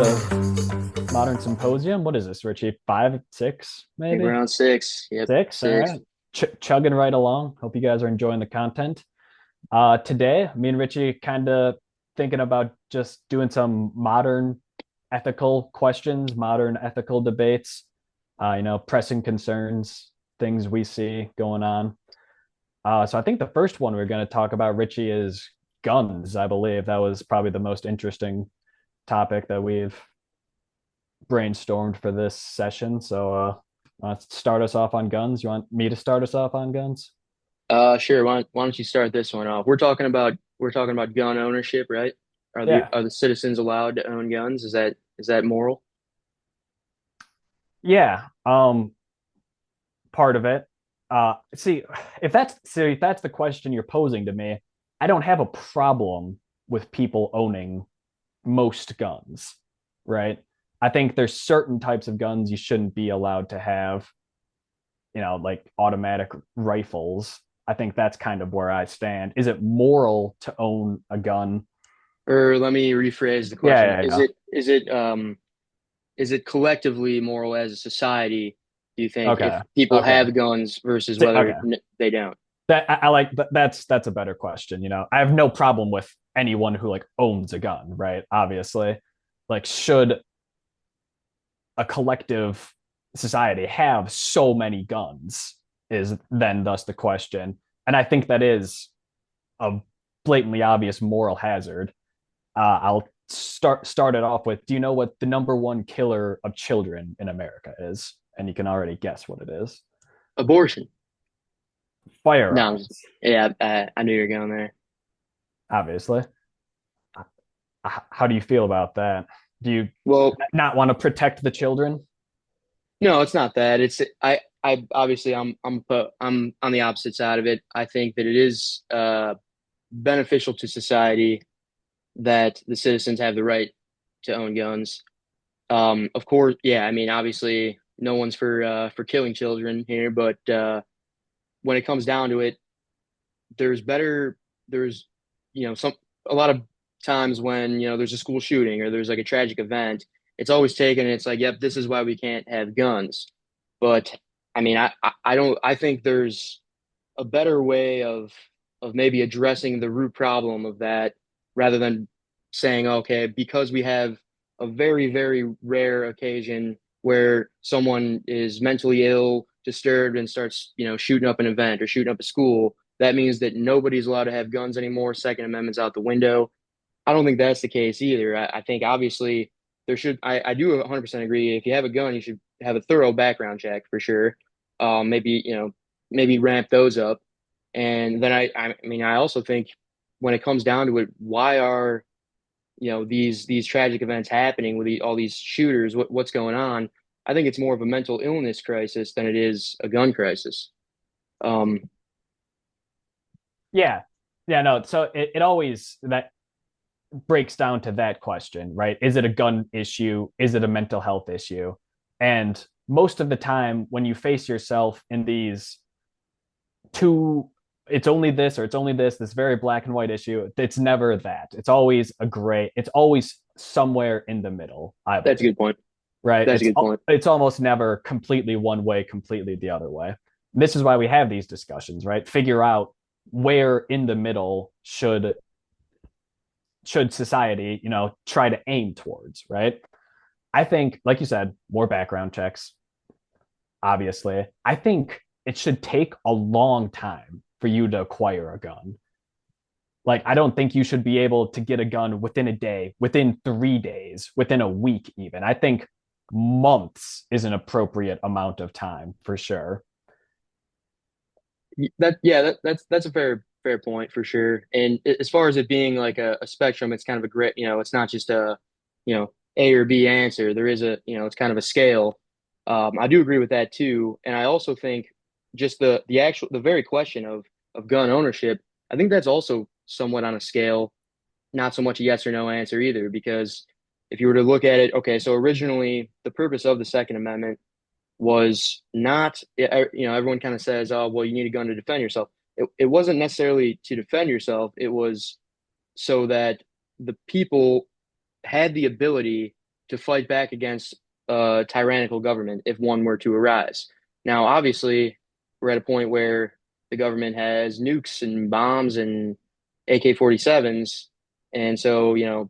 the modern symposium. What is this, Richie? Five, six, I think maybe? we're on six. Yep, Six. All six. right. Chugging right along. Hope you guys are enjoying the content. Today, me and Richie kind of thinking about just doing some modern ethical questions, modern ethical debates, pressing concerns, things we see going on. So I think the first one we're going to talk about, Richie, is guns. I believe that was probably the most interesting topic that we've brainstormed for this session. So let's start us off on guns. You want me to start us off on guns? Sure. Why don't you start this one off? We're talking about gun ownership, right? Are the Yeah. are the citizens allowed to own guns? Is that moral? Yeah. Part of it. See, if that's the question you're posing to me, I don't have a problem with people owning most guns, right? I think there's certain types of guns you shouldn't be allowed to have, like automatic rifles. I think that's kind of where I stand. Is it moral to own a gun? Or let me rephrase the Yeah, question. yeah, Is yeah. it is it is it collectively moral as a society, do you think, if Okay. people Okay. have guns versus whether Okay. they don't? I like that's a better question. I have no problem with anyone who like owns a gun, right? Obviously. Like, should a collective society have so many guns is then thus the question. And I think that is a blatantly obvious moral hazard. I'll start it off with, do you know what the number one killer of children in America is? And you can already guess what it is. Abortion. No, Firearms, yeah, I knew you were going there. obviously. How do you feel about that? Do you Well, not want to protect the children? no, it's not that. I obviously I'm on the opposite side of it. I think that it is beneficial to society that the citizens have the right to own guns. Of course, yeah. I mean, obviously, no one's for killing children here, but when it comes down to it, there's better. There's some a lot of times when there's a school shooting or there's like a tragic event. It's always taken. It's like, yep, this is why we can't have guns. But I mean, I don't. I think there's a better way of maybe addressing the root problem of that rather than saying, okay, because we have a very, very rare occasion where someone is mentally ill, disturbed, and starts, shooting up an event or shooting up a school, that means that nobody's allowed to have guns anymore. Second Amendment's out the window. I don't think that's the case either. I think obviously I do 100% agree. If you have a gun, you should have a thorough background check for sure. Maybe, maybe ramp those up. And then I mean, I also think when it comes down to it, why are, these tragic events happening with all these shooters? What's going on? I think it's more of a mental illness crisis than it is a gun crisis. Um, Yeah. Yeah, no. So it always that breaks down to that question, right? Is it a gun issue? Is it a mental health issue? And most of the time, when you face yourself in these two, it's only this or it's only this very black and white issue, it's never that. It's always a gray, it's always somewhere in the middle, I that's a believe, good point. right? That's a It's good point. it's almost never completely one way, completely the other way. This is why we have these discussions, right? Figure out where in the middle should society, try to aim towards, right? I think, like you said, more background checks, obviously. I think it should take a long time for you to acquire a gun. Like, I don't think you should be able to get a gun within a day, within 3 days, within a week, even. I think months is an appropriate amount of time for sure. That's a fair point for sure. And as far as it being like a spectrum, it's kind of a grit. It's not just a A or B answer. There is it's kind of a scale. I do agree with that too, and I also think just the very question of gun ownership. I think that's also somewhat on a scale, not so much a yes or no answer either. Because if you were to look at it, okay, so originally the purpose of the Second Amendment was not, everyone kind of says, oh, well, you need a gun to defend yourself. It wasn't necessarily to defend yourself. It was so that the people had the ability to fight back against a tyrannical government if one were to arise. Now, obviously, we're at a point where the government has nukes and bombs and AK-47s, and so a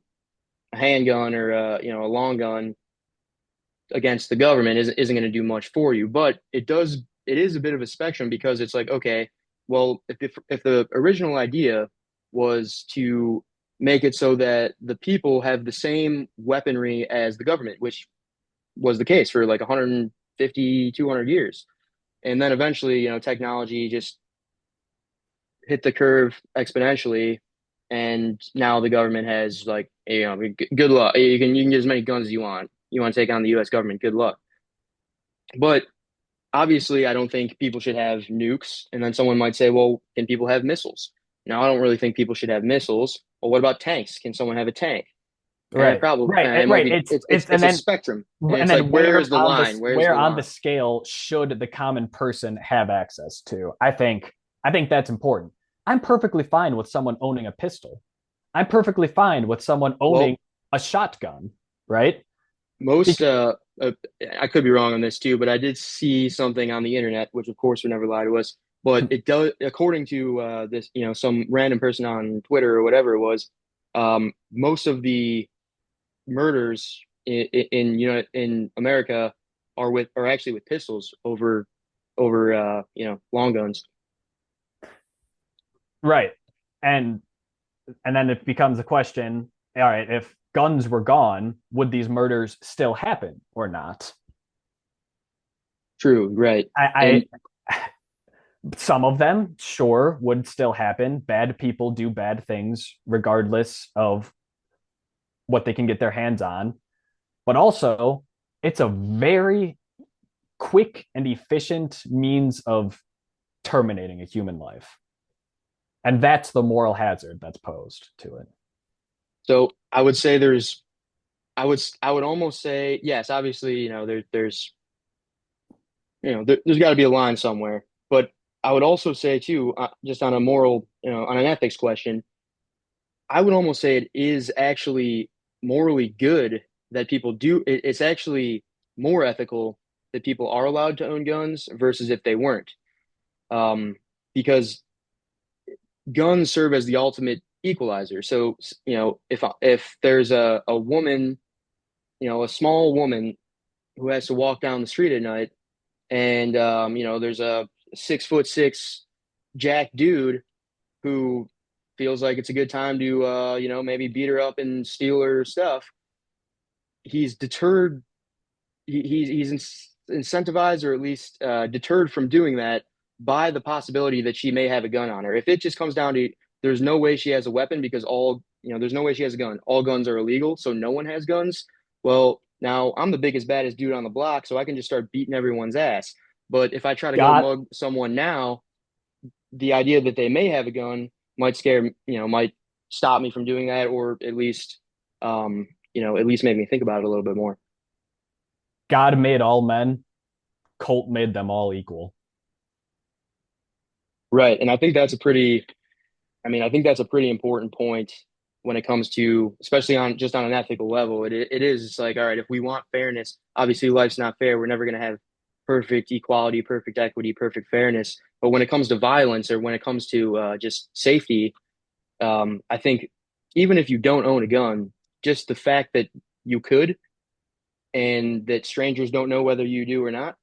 handgun or a long gun against the government isn't going to do much for you. But it is a bit of a spectrum because it's like, okay, well, if the original idea was to make it so that the people have the same weaponry as the government, which was the case for like 150, 200 years. And then eventually, technology just hit the curve exponentially. And now the government has like, good luck. You can get as many guns as you want. You want to take on the U.S. government, good luck. But obviously, I don't think people should have nukes. And then someone might say, well, can people have missiles? Now, I don't really think people should have missiles. Well, what about tanks? Can someone have a tank? And Right, probably right, it might right. be And it's a spectrum, and it's like then where is the line? Where's where the on the line? scale should the common person have access to? I think that's important. I'm perfectly fine with someone owning a pistol. I'm perfectly fine with someone owning Well, a shotgun, right? most Because, I could be wrong on this too, but I did see something on the internet, which of course would never lie to us. But it does, according to this, some random person on Twitter or whatever it was, most of the murders in America are actually with pistols over long guns. right. And then it becomes a question, all right, if guns were gone, would these murders still happen or not? True, right. And I some of them sure would still happen. Bad people do bad things regardless of what they can get their hands on. But also, it's a very quick and efficient means of terminating a human life. And that's the moral hazard that's posed to it. so I would say I would almost say yes. Obviously, there's got to be a line somewhere. But I would also say too, just on a moral, on an ethics question, I would almost say it is actually morally good that people do. It's actually more ethical that people are allowed to own guns versus if they weren't. Because guns serve as the ultimate equalizer. So, if there's a woman, a small woman who has to walk down the street at night, and there's a 6'6" jack dude who feels like it's a good time to maybe beat her up and steal her stuff. He's deterred. He's incentivized or at least deterred from doing that by the possibility that she may have a gun on her. If it just comes down to there's no way she has a weapon because there's no way she has a gun. All guns are illegal, so no one has guns. Well, now I'm the biggest, baddest dude on the block, so I can just start beating everyone's ass. But if I try to go Got mug someone now, the idea that they may have a gun might stop me from doing that, or at least make me think about it a little bit more. God made all men, Colt made them all equal. Right. And I think that's a pretty important point when it comes to, especially on just on an ethical level. It is, it's like, all right, if we want fairness, obviously life's not fair. We're never going to have perfect equality, perfect equity, perfect fairness. But when it comes to violence or when it comes to just safety, I think even if you don't own a gun, just the fact that you could and that strangers don't know whether you do or not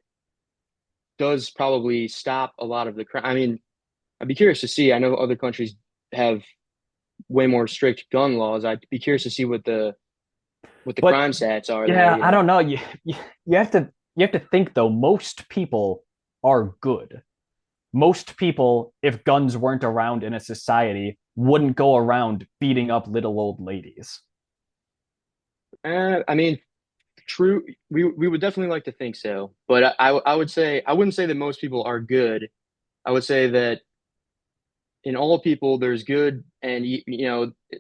does probably stop a lot of the crime. I mean, I'd be curious to see. I know other countries have way more strict gun laws. I'd be curious to see what the But crime stats are there, yeah, I don't know. You have to think though, most people are good. Most people, if guns weren't around in a society, wouldn't go around beating up little old ladies. I mean, true. We would definitely like to think so, but I would say I wouldn't say that most people are good. I would say that in all people there's good and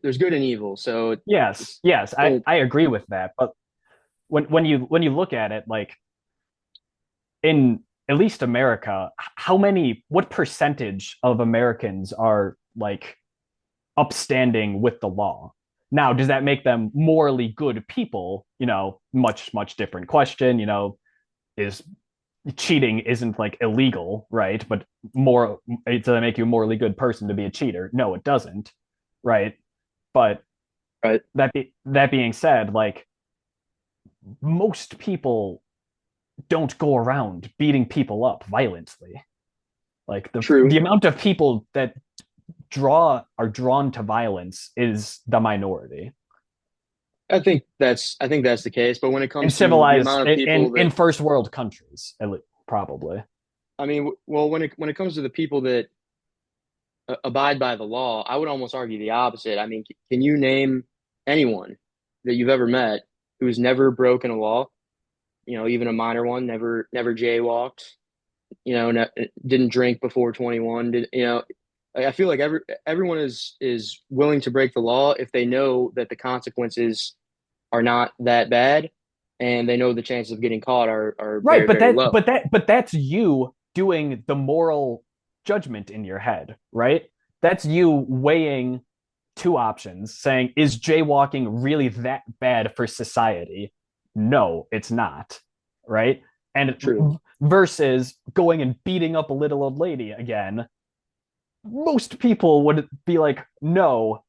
there's good and evil. So Yes, it's yes, so I agree with that. But when you look at it, like in at least America, what percentage of Americans are like upstanding with the law? Now, does that make them morally good people? Much different question. Is cheating isn't like illegal, right? But more, it doesn't make you a morally good person to be a cheater. No, it doesn't, right? But Right. that being said, like most people don't go around beating people up violently. Like the True. amount of people that are drawn to violence is the minority I think that's the case. But when it in comes to the civilized amount of people in that, first world countries, at least, probably. I mean, well, when it comes to the people that abide by the law, I would almost argue the opposite. I mean, can you name anyone that you've ever met who's never broken a law? You know, even a minor one, never jaywalked. You know, didn't drink before 21. Did you know? I feel like everyone is willing to break the law if they know that the consequences are not that bad, and they know the chances of getting caught are Right, but very low. that's you doing the moral judgment in your head, right? That's you weighing two options, saying, is jaywalking really that bad for society? No, it's not, right? And True. versus going and beating up a little old lady again, most people would be like, no,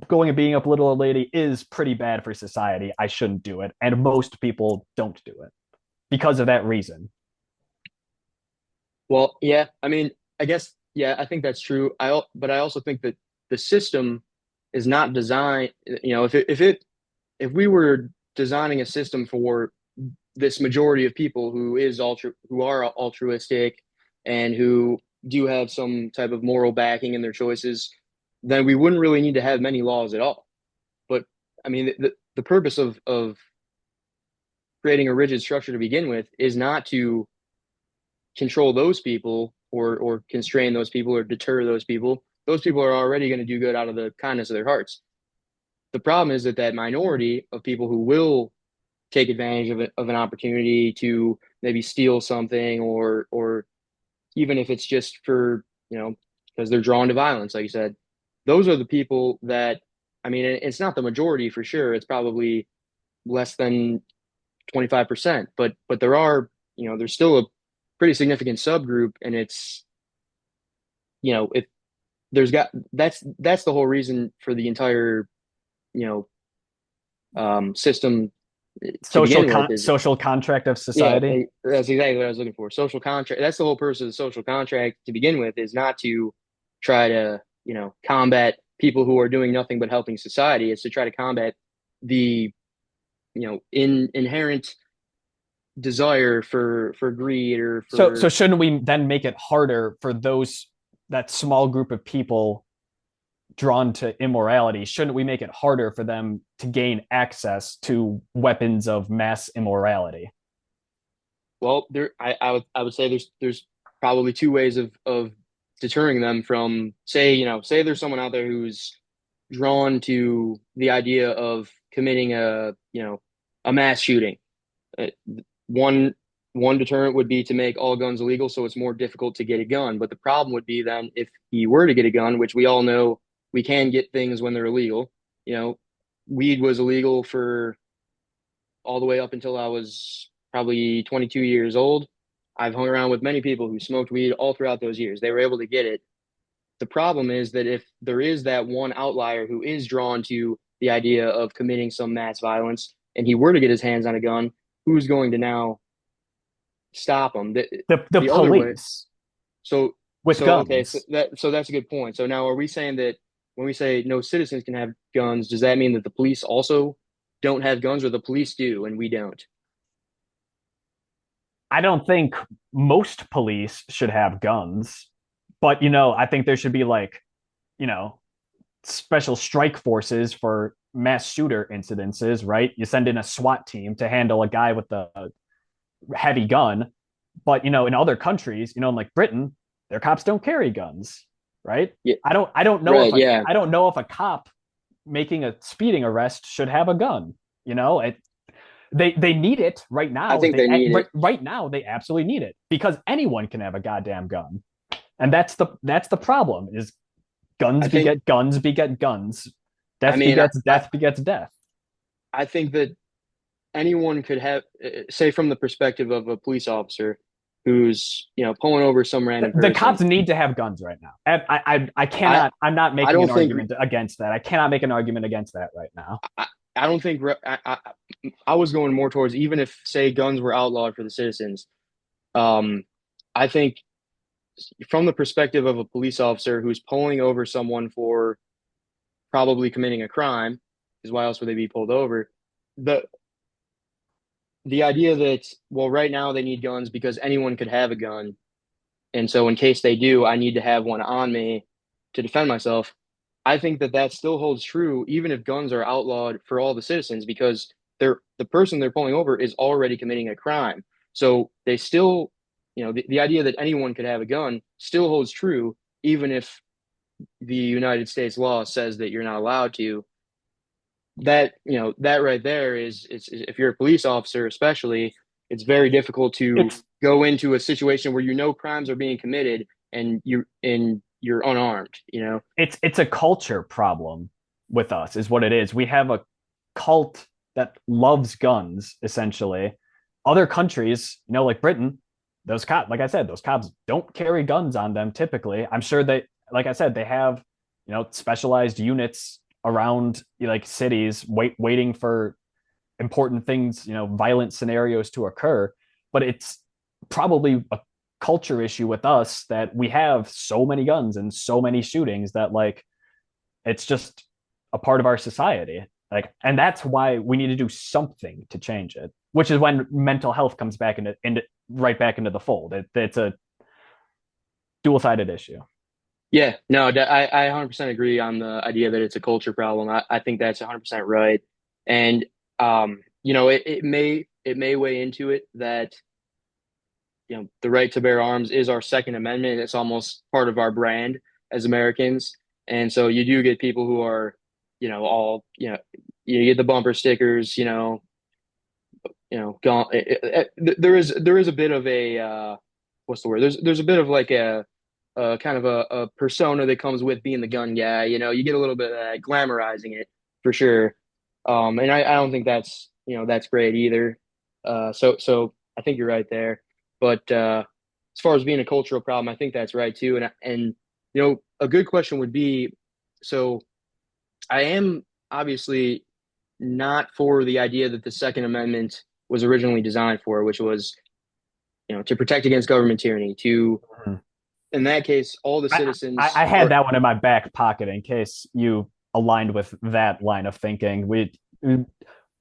going and beating up a little old lady is pretty bad for society. I shouldn't do it. And most people don't do it because of that reason. Well, yeah. I mean, I guess yeah. I think that's true. But I also think that the system is not designed. You know, if we were designing a system for this majority of people who are altruistic and who do have some type of moral backing in their choices, then we wouldn't really need to have many laws at all. But I mean, the purpose of creating a rigid structure to begin with is not to control those people or constrain those people or deter those people. Those people are already going to do good out of the kindness of their hearts. The problem is that that minority of people who will take advantage of an opportunity to maybe steal something or even if it's just for, you know, because they're drawn to violence, like you said, those are the people that, I mean, it's not the majority for sure. It's probably less than 25%, but there are, you know, there's still a pretty significant subgroup, and it's, you know, if there's got that's the whole reason for the entire, you know, system to begin with is Social contract of yeah, society. that's exactly what I was looking for. Social contract. That's the whole purpose of the social contract to begin with, is not to try to, you know, combat people who are doing nothing but helping society. It's to try to combat the, you know, inherent desire for greed or So for, shouldn't we then make it harder for that small group of people drawn to immorality? Shouldn't we make it harder for them to gain access to weapons of mass immorality? well, there I would say there's probably two ways of deterring them from, say, you know, say there's someone out there who's drawn to the idea of committing a, you know, a mass shooting. Uh, one one deterrent would be to make all guns illegal, so it's more difficult to get a gun. But the problem would be then if he were to get a gun, which we all know we can get things when they're illegal. You know, weed was illegal for all the way up until I was probably 22 years old. I've hung around with many people who smoked weed all throughout those years. They were able to get it. The problem is that if there is that one outlier who is drawn to the idea of committing some mass violence and he were to get his hands on a gun, who's going to now stop him? The The other way. police So, with okay, guns. so that's a good point. So now are we saying that when we say no citizens can have guns, does that mean that the police also don't have guns, or the police do and we don't? I don't think most police should have guns, but I think there should be like, you know, special strike forces for mass shooter incidences, right? You send in a SWAT team to handle a guy with a heavy gun. But in other countries, in like Britain, their cops don't carry guns, right? Yeah, I don't know if right. Yeah, a cop making a speeding arrest should have a gun. They need it right I now. think they need it. Right now they absolutely need it because anyone can have a goddamn gun, and that's the problem. Is I think guns beget guns. I mean, Death begets death. I think that anyone could have, say, from the perspective of a police officer who's, pulling over some random The person. cops need to have guns right now. I I cannot. I'm not I making an don't think argument against that. I cannot make an argument against that right now. I don't think I was going more towards, even if, say, guns were outlawed for the citizens. Um, I think from the perspective of a police officer who's pulling over someone for probably committing a crime, because why else would they be pulled over? The the idea that, well, right now they need guns because anyone could have a gun, and so in case they do, I need to have one on me to defend myself. I think that that still holds true even if guns are outlawed for all the citizens, because the person they're pulling over is already committing a crime. So they still, the idea that anyone could have a gun still holds true even if the United States law says that you're not allowed to. That right there is, it's, if you're a police officer especially, it's very difficult to It's go into a situation where crimes are being committed and you're unarmed. it's a culture problem with us, is what it is. We have a cult that loves guns, essentially. Other countries, like Britain, those cops, like I said, those cops don't carry guns on them typically. I'm sure they, like I said, they have, specialized units around like cities waiting for important things, violent scenarios to occur. But it's probably a culture issue with us that we have so many guns and so many shootings that like it's just a part of our society. Like, and that's why we need to do something to change it, which is when mental health comes back into right back into the fold. It's a dual-sided issue. Yeah, no, I 100% agree on the idea that it's a culture problem. I think that's 100% right. And it may weigh into it that the right to bear arms is our Second Amendment. It's almost part of our brand as Americans. And so you do get people who are, all, you get the bumper stickers, gone. There is a bit of a what's the word? There's a bit of like a kind of a persona that comes with being the gun guy. You get a little bit of that, glamorizing it for sure. And I don't think that's great either. So I think you're right there. But as far as being a cultural problem, I think that's right too. And a good question would be, so I am obviously not for the idea that the Second Amendment was originally designed for, which was, to protect against government tyranny, to, Mhm. in that case, all the I citizens had are, that one in my back pocket in case you aligned with that line of thinking.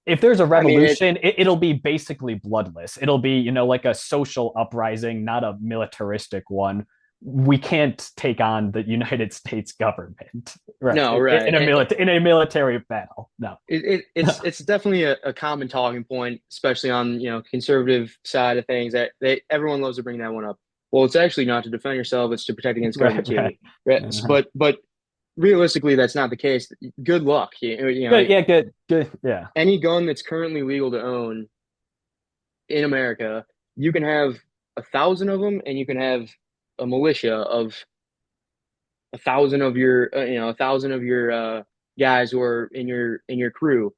If there's a I mean, revolution, it'll be basically bloodless. It'll be, like a social uprising, not a militaristic one. We can't take on the United States government, right? no, right. In a military battle. No. It's definitely a common talking point, especially on, conservative side of things, that everyone loves to bring that one up. Well, it's actually not to defend yourself, it's to protect against government Right, right. tyranny. Right? Uh-huh. But realistically, that's not the case. Good luck. Good, yeah, good, good, yeah. Any gun that's currently legal to own in America, you can have 1,000 of them, and you can have a militia of 1,000 of your, 1,000 of your guys who are in your crew.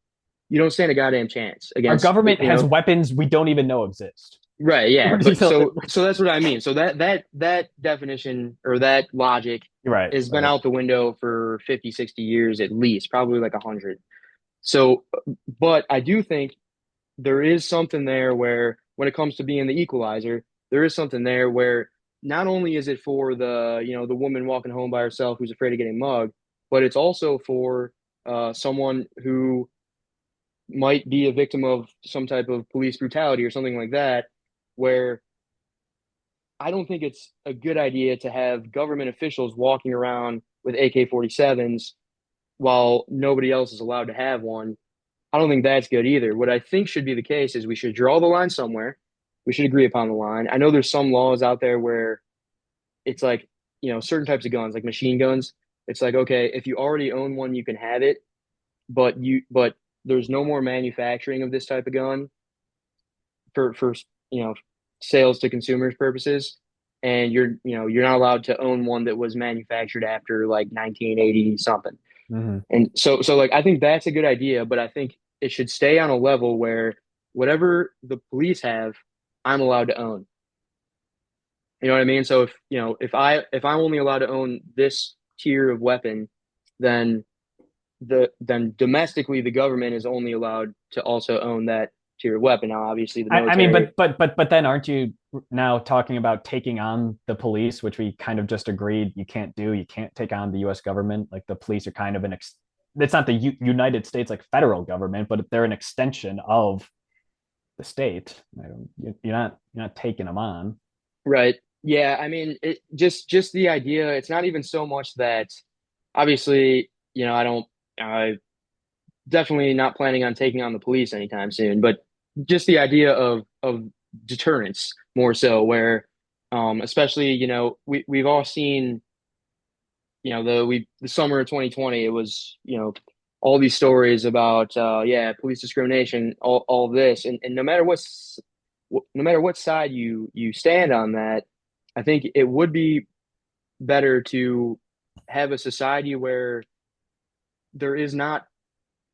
You don't stand a goddamn chance Our against, government has weapons we don't even know exist. right, yeah. But so that's what I mean. So that definition, or that logic, Right, has been right. out the window for 50, 60 years at least, probably like 100. So, but I do think there is something there where, when it comes to being the equalizer, there is something there where not only is it for the woman walking home by herself who's afraid of getting mugged, but it's also for someone who might be a victim of some type of police brutality or something like that, where I don't think it's a good idea to have government officials walking around with AK-47s while nobody else is allowed to have one. I don't think that's good either. What I think should be the case is we should draw the line somewhere. We should agree upon the line. I know there's some laws out there where it's like, certain types of guns, like machine guns. It's like, okay, if you already own one, you can have it, but there's no more manufacturing of this type of gun for you know sales to consumers purposes. And you're not allowed to own one that was manufactured after like 1980 something. Hmm. And so like I think that's a good idea, but I think it should stay on a level where whatever the police have, I'm allowed to own. You know what I mean? So if you know if I'm only allowed to own this tier of weapon, then then domestically the government is only allowed to also own that tier of weapon. Now, obviously, the I mean, military. but then aren't you now talking about taking on the police, which we kind of just agreed you can't do? You can't take on the U.S. government. Like the police are kind of it's not the United States like federal government, but they're an extension of the state. You're not taking them on. Right. Yeah, I mean, just the idea, it's not even so much that obviously, I definitely not planning on taking on the police anytime soon, but just the idea of deterrence more so where especially, we've all seen, the summer of 2020, it was, all these stories about yeah, police discrimination, all this and no matter what side you stand on that, I think it would be better to have a society where there is not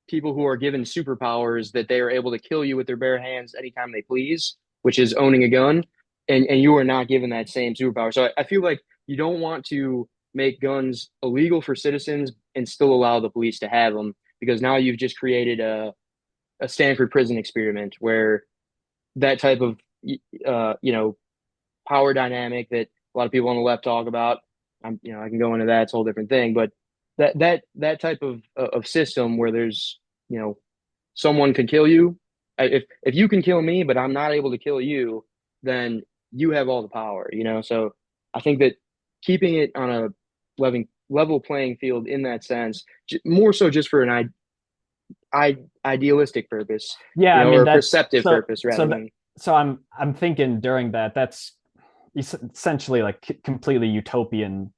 people who are given superpowers that they are able to kill you with their bare hands anytime they please, which is owning a gun, and you are not given that same superpower. So I feel like you don't want to make guns illegal for citizens and still allow the police to have them because now you've just created a Stanford prison experiment where that type of power dynamic that a lot of people on the left talk about. I can go into that; it's a whole different thing. But that type of system where there's you know someone could kill you. If you can kill me, but I'm not able to kill you, then you have all the power. So I think that keeping it on a level playing field in that sense, more so just for an idealistic purpose, Yeah, I or mean a that's perceptive purpose so rather that than so I'm thinking during that's essentially like completely utopian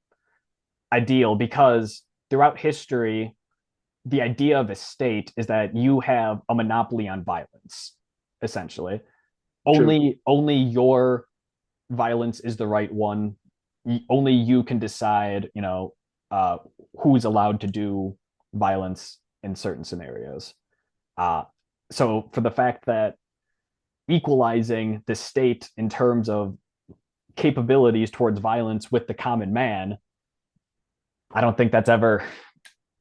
ideal because throughout history the idea of a state is that you have a monopoly on violence essentially. true. Only your violence is the right one. Only you can decide uh who's allowed to do violence in certain scenarios. uh so for the fact that equalizing the state in terms of capabilities towards violence with the common man, I don't think that's ever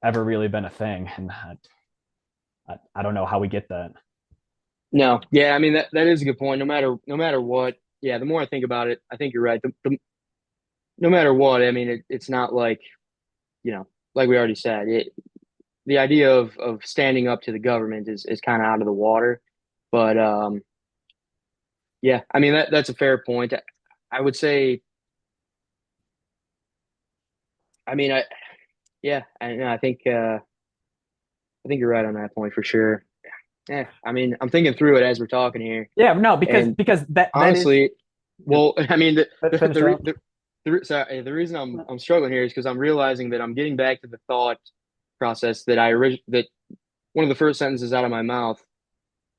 really been a thing, and I don't know how we get that. No, yeah, I mean that is a good point. No matter what, yeah. The more I think about it, I think you're right. No matter what, I mean it's not like you know, like we already said, the idea of standing up to the government is kind of out of the water. But yeah, I mean that's a fair point. I would say, I mean, yeah, I think you're right on that point for sure. Yeah, I mean, I'm thinking through it as we're talking here, Yeah, no, and because that is honestly, well, I mean, finish it up. the reason I'm struggling here is because I'm realizing that I'm getting back to the thought process that one of the first sentences out of my mouth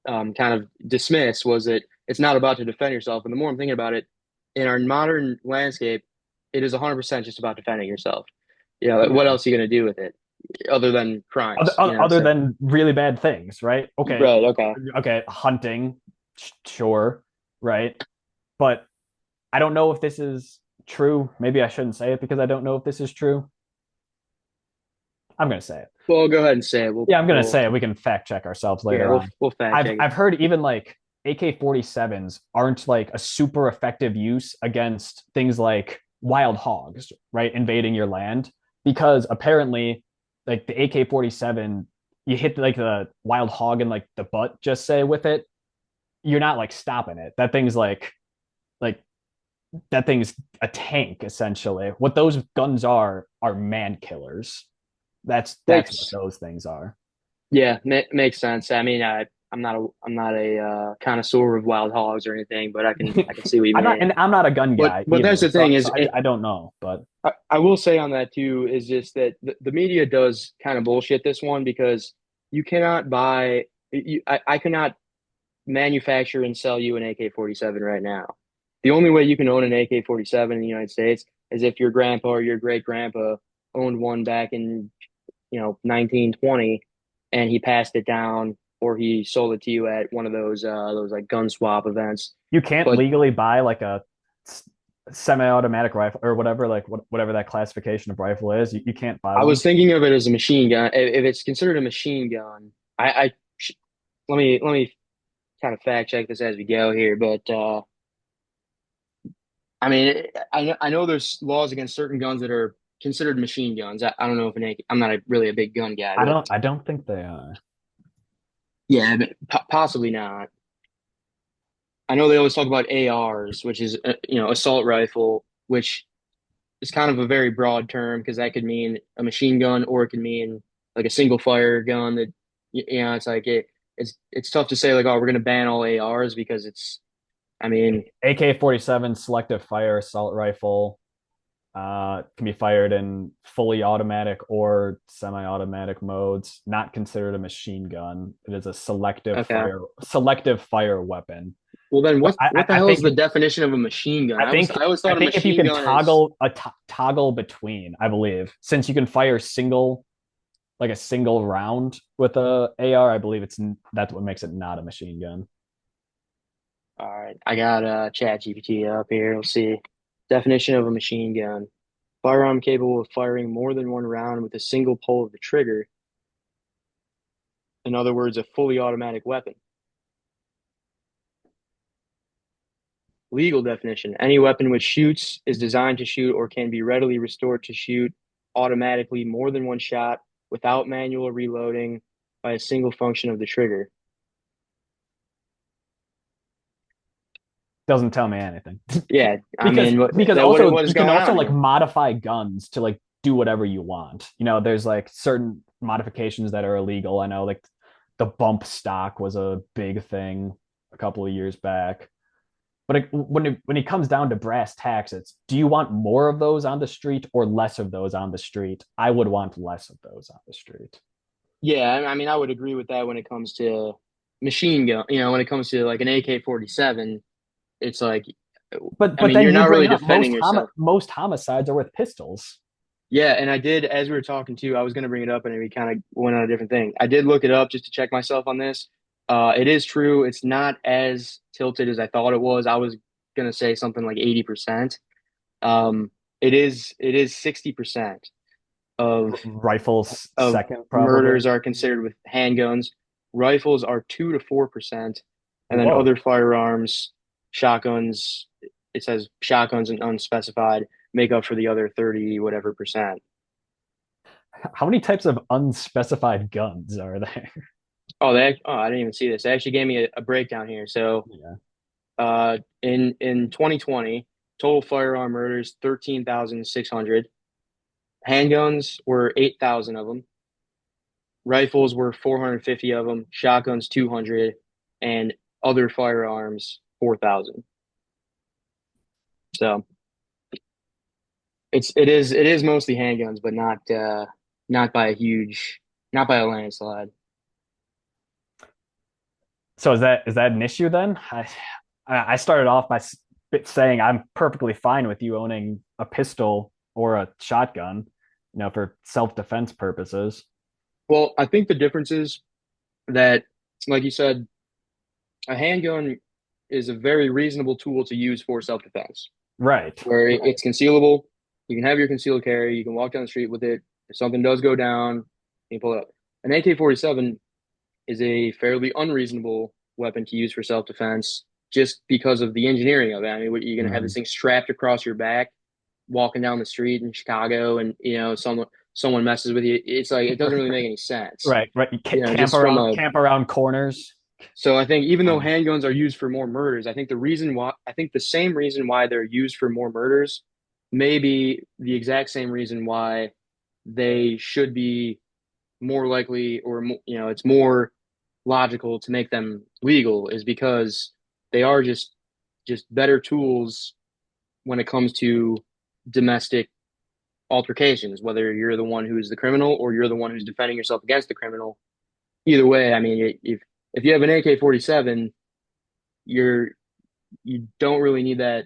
kind of dismissed was that it's not about to defend yourself. And the more I'm thinking about it, in our modern landscape, it is 100% just about defending yourself. What Yeah. else are you going to do with it other than crimes? Other So than really bad things, right? Okay, right, okay. okay, hunting, sure, right? But I don't know if this is true. Maybe I shouldn't say it because I don't know if this is true. I'm gonna say it. Well, go ahead and say it. Yeah, I'm gonna say it. We can fact check ourselves Yeah, later on. we'll fact I've check it. I've heard even like AK-47s aren't like a super effective use against things like wild hogs, right? Invading your land because apparently like the AK-47 you hit like the wild hog in like the butt just say with it, you're not like stopping it. Like that thing's a tank essentially. What those guns are man killers. That's what Makes those things are. Yeah, makes sense. I mean, I'm not a connoisseur of wild hogs or anything, but I can see what you mean. I'm not a gun guy But that's either, the so thing so is, I don't know, but I will say on that too is just that the media does kind of bullshit this one because you cannot buy I cannot manufacture and sell you an AK-47 right now. The only way you can own an AK-47 in the United States is if your grandpa or your great grandpa owned one back in 1920, and he passed it down or he sold it to you at one of those like gun swap events. You can't But legally buy like a semi-automatic rifle or whatever, like whatever that classification of rifle is. You can't buy I one. was thinking of it as a machine gun. If it's considered a machine gun, let me kind of fact check this as we go here. But I mean, I know there's laws against certain guns that are considered machine guns. I don't know if I'm not really a big gun guy, but I don't think they are. yeah, but possibly not. I know they always talk about ARs, which is assault rifle, which is kind of a very broad term because that could mean a machine gun or it could mean like a single fire gun that it's like it's tough to say like, oh, we're going to ban all ARs because it's I mean AK-47 selective fire assault rifle can be fired in fully automatic or semi-automatic modes. Not considered a machine gun. It is a okay. selective fire weapon. Well then But what the hell is the definition of a machine gun? I always I thought a think if you machine can gun is toggle between, I believe, since you can fire a single round with a AR, I believe that's what makes it not a machine gun. all right. I got Chat GPT up here. Let's see. Definition of a machine gun. Firearm capable of firing more than one round with a single pull of the trigger. In other words, a fully automatic weapon. Legal definition. Any weapon which shoots, is designed to shoot, or can be readily restored to shoot automatically more than one shot without manual reloading by a single function of the trigger. Doesn't tell me anything. Yeah, I mean, what is You can going also on like here? modify guns to like do whatever you want. There's like certain modifications that are illegal. I know like the bump stock was a big thing a couple of years back. But when it comes down to brass tacks, it's do you want more of those on the street or less of those on the street? I would want less of those on the street. Yeah, I mean, I would agree with that when it comes to machine gun. When it comes to like an AK-47, it's like, I But mean, then you're you not bring really up defending yourself. most homicides are with pistols. Yeah, and I did, as we were talking too, I was going to bring it up and we kind of went on a different thing. I did look it up just to check myself on this. It is true. It's not as tilted as I thought it was. I was going to say something like 80%. Um, it is 60% of Rifles of second, probably. murders are considered with handguns. Rifles are 2 to 4%, and then Whoa. other firearms, shotguns, it says shotguns and unspecified make up for the other 30 whatever percent. How many types of unspecified guns are there? I didn't even see this. They actually gave me a breakdown here. So, Yeah. in 2020, total firearm murders 13,600. Handguns were 8,000 of them. Rifles were 450 of them. Shotguns 200, and other firearms 4,000. So it is mostly handguns, but not by a huge, not by a landslide. So is that an issue then? I started off by saying I'm perfectly fine with you owning a pistol or a shotgun, for self-defense purposes. Well, I think the difference is that, like you said, a handgun is a very reasonable tool to use for self-defense, Right. where it's concealable. You can have your concealed carry. You can walk down the street with it. If something does go down, you can pull it up. An AK-47 is a fairly unreasonable weapon to use for self-defense just because of the engineering of it. I mean, what, you're going to have this Mhm. thing strapped across your back, walking down the street in Chicago, and someone messes with you. It's like it doesn't really make any sense. Right. You Just from a camp around corners. so I think even though Um, handguns are used for more murders, I think the same reason why they're used for more murders may be the exact same reason why they should be more likely, or it's more logical to make them legal, is because they are just better tools when it comes to domestic altercations, whether you're the one who's the criminal or you're the one who's defending yourself against the criminal. Either way, I mean, if you have an AK-47, you're you don't really need that.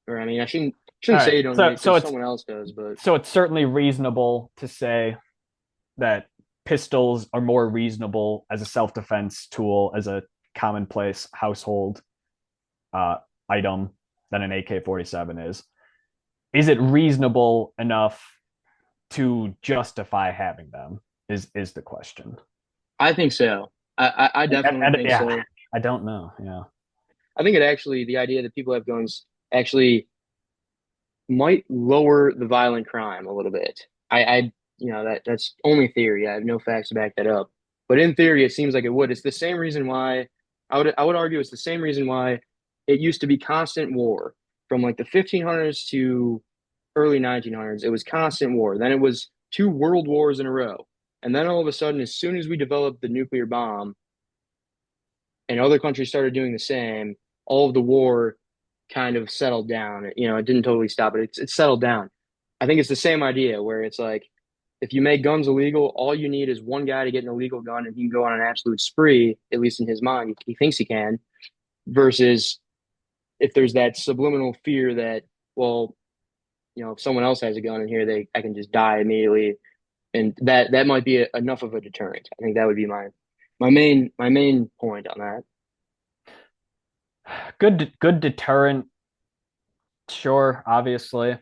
Or I mean, I shouldn't all say right. you don't need it because someone else does, but So it's certainly reasonable to say that pistols are more reasonable as a self-defense tool, as a commonplace household uh, item than an AK-47 is it reasonable enough to justify having them is the question. I think so. I definitely think Yeah, so. I don't know. Yeah. I think it actually, the idea that people have guns actually might lower the violent crime a little bit. That's only theory. I have no facts to back that up. But in theory, it seems like it would. It's the same reason why I would argue it's the same reason why it used to be constant war from like the 1500s to early 1900s. It was constant war. Then it was two world wars in a row. And then all of a sudden, as soon as we developed the nuclear bomb and other countries started doing the same, all of the war kind of settled down. It didn't totally stop, but it's settled down. I think it's the same idea where it's like if you make guns illegal, all you need is one guy to get an illegal gun and he can go on an absolute spree, at least in his mind. He thinks he can, versus if there's that subliminal fear that, well, if someone else has a gun in here, I can just die immediately. And that might be enough of a deterrent. I think that would be my main point on that. Good deterrent. Sure, obviously.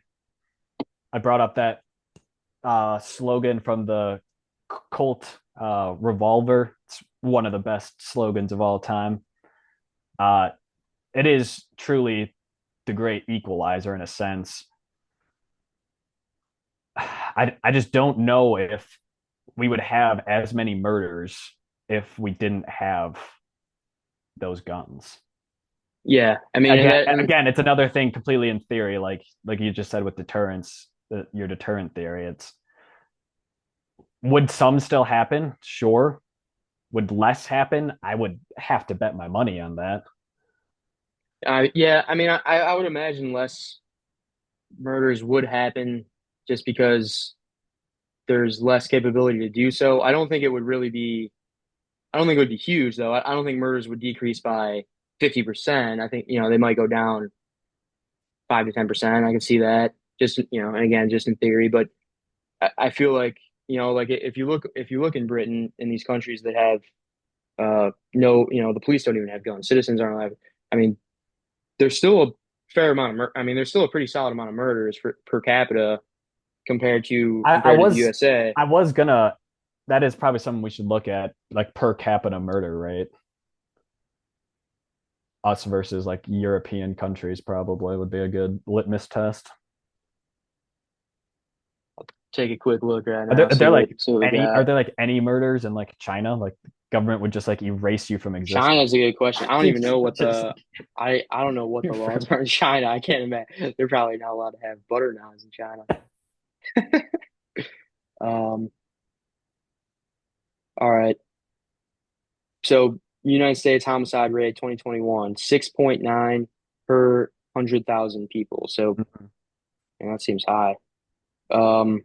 I brought up that slogan from the Colt revolver. It's one of the best slogans of all time. Uh, it is truly the great equalizer in a sense. I just don't know if we would have as many murders if we didn't have those guns. Yeah, I mean, and Again, that and again, it's another thing completely in theory, like you just said with deterrence, your deterrent theory. It's would some still happen? Sure. Would less happen? I would have to bet my money on that. yeah, I mean, I would imagine less murders would happen just because there's less capability to do so. I don't think it would really be. I don't think it would be huge though. I don't think murders would decrease by 50%. I think they might go down 5 to 10%. I can see that. Just and again, just in theory, but I feel like like if you look in Britain in these countries that have no the police don't even have guns. Citizens aren't allowed. I mean, there's still a fair amount of I mean, there's still a pretty solid amount of murders per capita compared to I, I compared to the was USA. I was gonna that is probably something we should look at, like per capita murder rate. Us versus like European countries probably would be a good litmus test. Take a quick look right Are now, there see what like see what we any are got. there like any murders in like China? Like the government would just like erase you from existence. China's a good question. I don't even know what Just the I don't know what the laws from are in China. I can't imagine they're probably not allowed to have butter knives in China. Um, all right. So United States homicide rate 2021, 6.9 per 100,000 people. So that seems high. Um,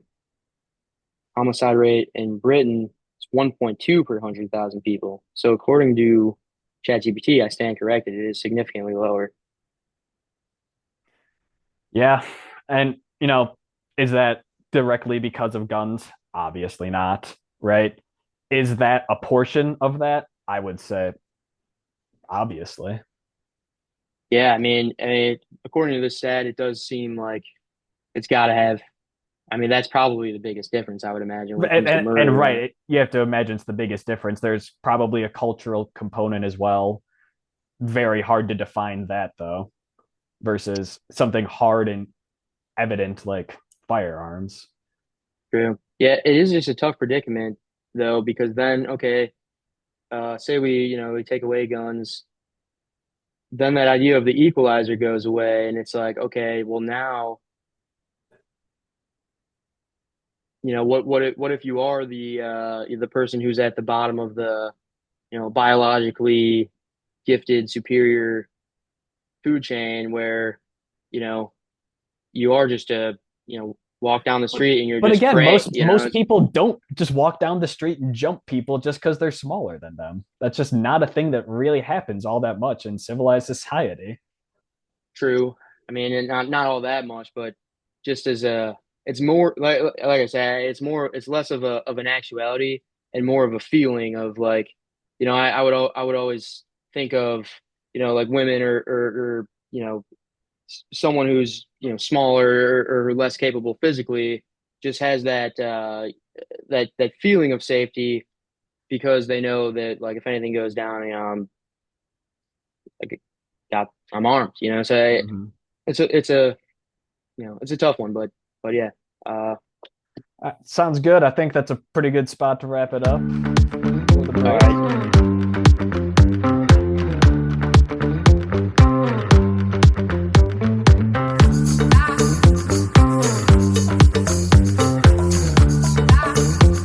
Homicide rate in Britain is 1.2 per 100,000 people. So according to ChatGPT, I stand corrected. It is significantly lower. Yeah. And, is that directly because of guns? Obviously not, right? Is that a portion of that? I would say, obviously. Yeah, I mean, according to this stat, it does seem like it's got to have. I mean, that's probably the biggest difference, I would imagine, when it And, comes to and, and murder. Then, right, you have to imagine it's the biggest difference. There's probably a cultural component as well. Very hard to define that, though, versus something hard and evident like firearms. true. Yeah, it is just a tough predicament though, because then, okay, say we take away guns, then that idea of the equalizer goes away, and it's like, okay, well now, what if you are the person who's at the bottom of the biologically gifted superior food chain where you know you are just a walk down the street and you're But just again, prey. most people don't just walk down the street and jump people just because they're smaller than them. That's just not a thing that really happens all that much in civilized society. True. I mean, and not all that much, but just as a it's more like I said, it's less of a of an actuality and more of a feeling of like, I would always think of, like women or someone who's, smaller or less capable physically just has that feeling of safety because they know that like if anything goes down, like I'm armed, so Mhm. it's a tough one, but yeah. Uh, Sounds good. I think that's a pretty good spot to wrap it up for the all break. right.